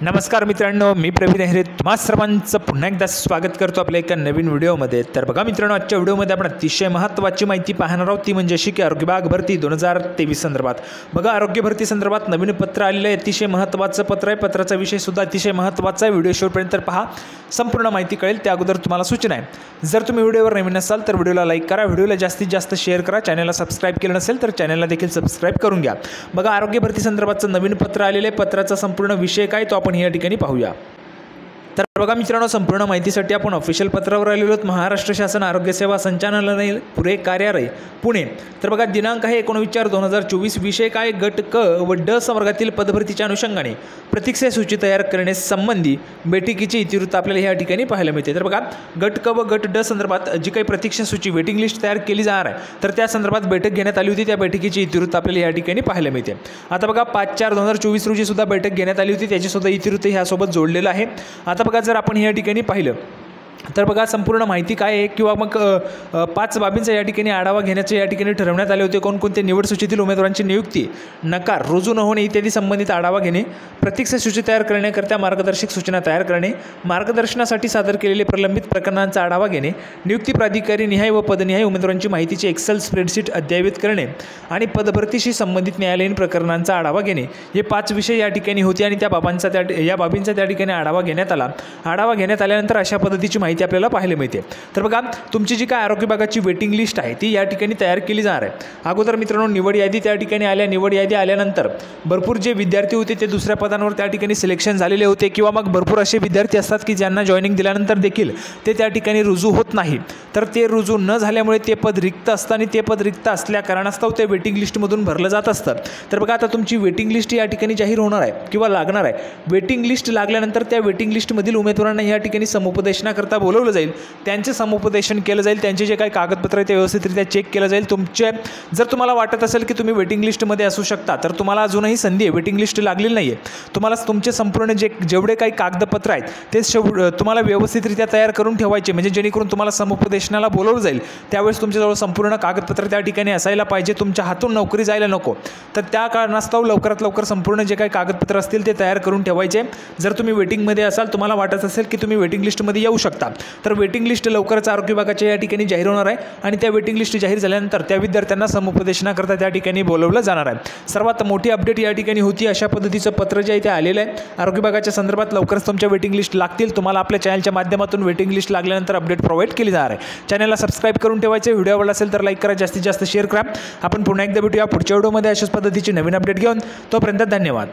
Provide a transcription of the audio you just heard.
नमस्कार मित्रांनो, मी प्रवीण अहिरे तुम्हा सर्वांचं पुन्हा एकदा स्वागत करतो आपल्या एका नवीन व्हिडिओमध्ये। तर बघा मित्रांनो, आजच्या व्हिडिओमध्ये आपण अतिशय महत्त्वाची माहिती पाहणार आहोत, ती म्हणजे अशी की आरोग्य विभाग भरती 2023 संदर्भात। बघा, आरोग्य भरती संदर्भात नवीन पत्र आलेलं आहे, अतिशय महत्त्वाचं पत्र आहे। पत्राचा विषय सुद्धा अतिशय महत्त्वाचा आहे। व्हिडिओ शेवटपर्यंत पहा, संपूर्ण माहिती कळेल। त्या अगोदर तुम्हाला सूचना आहे, जर तुम्ही व्हिडिओवर नवीन असाल तर व्हिडिओला लाईक करा, व्हिडिओला जास्तीत जास्त शेअर करा, चॅनलला सबस्क्राईब केलं नसेल तर चॅनलला देखील सबस्क्राईब करून घ्या। बघा, आरोग्य भरती संदर्भातचं नवीन पत्र आलेलं आहे, पत्राचा संपूर्ण विषय काय तो आपण या ठिकाणी पाहूया। तर बघा मित्रांनो, संपूर्ण माहितीसाठी आपण ऑफिशियल पत्रावर आलेलो आहोत। महाराष्ट्र शासन आरोग्य सेवा संचालनालय पुणे कार्यालय पुणे। तर बघा, दिनांक आहे 19/4/2024। विषय काय, गट क व ड संवर्गातील पदभरतीच्या अनुषंगाने प्रतीक्षा सूची तयार करण्यासंबंधी बैठकीची इतिवृत्त आपल्याला या ठिकाणी पाहायला मिळते। तर बघा, गट क व गट ड संदर्भात जी काही प्रतीक्षा सूची वेटिंग लिस्ट तयार केली जाणार आहे, तर त्या संदर्भात बैठक घेण्यात आली होती। त्या बैठकीची इतिवृत्त आपल्याला या ठिकाणी पाहायला मिळते। आता बघा, 5/4/2024 रोजी सुद्धा बैठक घेण्यात आली होती, त्याची सुद्धा इतिवृत्त ह्यासोबत जोडलेलं आहे। आता बघा, जर आपण या ठिकाणी पाहिलं तर बघा, संपूर्ण माहिती काय आहे किंवा मग 5 बाबींचा या ठिकाणी आढावा घेण्याचे या ठिकाणी ठरवण्यात आले होते। कोणकोणते निवड सूचीतील उमेदवारांची नियुक्ती, नकार, रुजू न होणे इत्यादी संबंधित आढावा घेणे, प्रतीक्षा सूची तयार करण्याकरता मार्गदर्शक सूचना तयार करणे, मार्गदर्शनासाठी सादर केलेले प्रलंबित प्रकरणांचा आढावा घेणे, नियुक्ती प्राधिकारी निहाय व पदनिहाय उमेदवारांची माहितीची एक्सेल स्प्रेडशीट अद्ययावत करणे आणि पदभरतीशी संबंधित न्यायालयीन प्रकरणांचा आढावा घेणे, हे 5 विषय या ठिकाणी होते आणि या बाबींचा त्या ठिकाणी आढावा घेण्यात आला। आढावा घेण्यात आल्यानंतर अशा पद्धतीची माहिती आपल्याला पाहायला मिळते। तर बघा, तुमची जी काय आरोग्य विभागाची वेटिंग लिस्ट आहे ती या ठिकाणी तयार केली जाणार आहे। अगोदर मित्रांनो, निवड यादी त्या ठिकाणी आल्या। निवड यादी आल्यानंतर भरपूर जे विद्यार्थी होते ते दुसऱ्या पदांवर त्या ठिकाणी सिलेक्शन झालेले होते, किंवा मग भरपूर असे विद्यार्थी असतात की ज्यांना जॉईनिंग दिल्यानंतर देखील ते त्या ठिकाणी रुजू होत नाही। तर ते रुजू न झाल्यामुळे ते पद रिक्त असतं आणि ते पद रिक्त असल्या कारणास्तव ते वेटिंग लिस्टमधून भरलं जात असतं। तर बघा, आता तुमची वेटिंग लिस्ट या ठिकाणी जाहीर होणार आहे किंवा लागणार आहे। वेटिंग लिस्ट लागल्यानंतर त्या वेटिंग लिस्टमधील उमेदवारांना या ठिकाणी समुपदेशनाकरता बोलवलं जाईल, त्यांचे समुपदेशन केलं जाईल, त्यांचे जे काही कागदपत्र आहेत ते व्यवस्थितरित्या चेक केलं जाईल। जर तुम्हाला वाटत असेल की तुम्ही वेटिंग लिस्टमध्ये असू शकता, तर तुम्हाला अजूनही संधी आहे, वेटिंग लिस्ट लागलेली नाही आहे। तुम्हाला तुमचे संपूर्ण जेवढे काही कागदपत्र आहेत ते तुम्हाला व्यवस्थितरित्या तयार करून ठेवायचे, म्हणजे जेणेकरून तुम्हाला समुपदेशनाला बोलवलं जाईल त्यावेळेस तुमच्याजवळ संपूर्ण कागदपत्र त्या ठिकाणी असायला पाहिजे, तुमच्या हातून नोकरी जायला नको। तर त्या कारणास्तव लवकरात लवकर संपूर्ण जे काही कागदपत्र असतील ते तयार करून ठेवायचे। जर तुम्ही वेटिंगमध्ये असाल, तुम्हाला वाटत असेल की तुम्ही वेटिंग लिस्टमध्ये येऊ शकता, तर वेटिंग लिस्ट लवकरच आरोग्य विभागाच्या या ठिकाणी जाहीर होणार आहे आणि त्या वेटिंग लिस्ट जाहीर झाल्यानंतर त्या विद्यार्थ्यांना समुपदेशनाकरता त्या ठिकाणी बोलवलं जाणार आहे। सर्वात मोठी अपडेट या ठिकाणी होती, अशा पद्धतीचं पत्र जे आहे ते आलेलं आहे आरोग्य विभागाच्या संदर्भात। लवकरच तुमच्या वेटिंग लिस्ट लागतील, तुम्हाला आपल्या चॅनलच्या माध्यमातून वेटिंग लिस्ट लागल्यानंतर अपडेट प्रोव्हाइड केली जाणार आहे। चॅनलला सबस्क्राईब करून ठेवायचे, व्हिडिओ आवडला असेल तर लाईक करा, जास्तीत जास्त शेअर करा। आपण पुन्हा एकदा भेटूया पुढच्या व्हिडिओमध्ये अशाच पद्धतीची नवीन अपडेट घेऊन। तोपर्यंत धन्यवाद।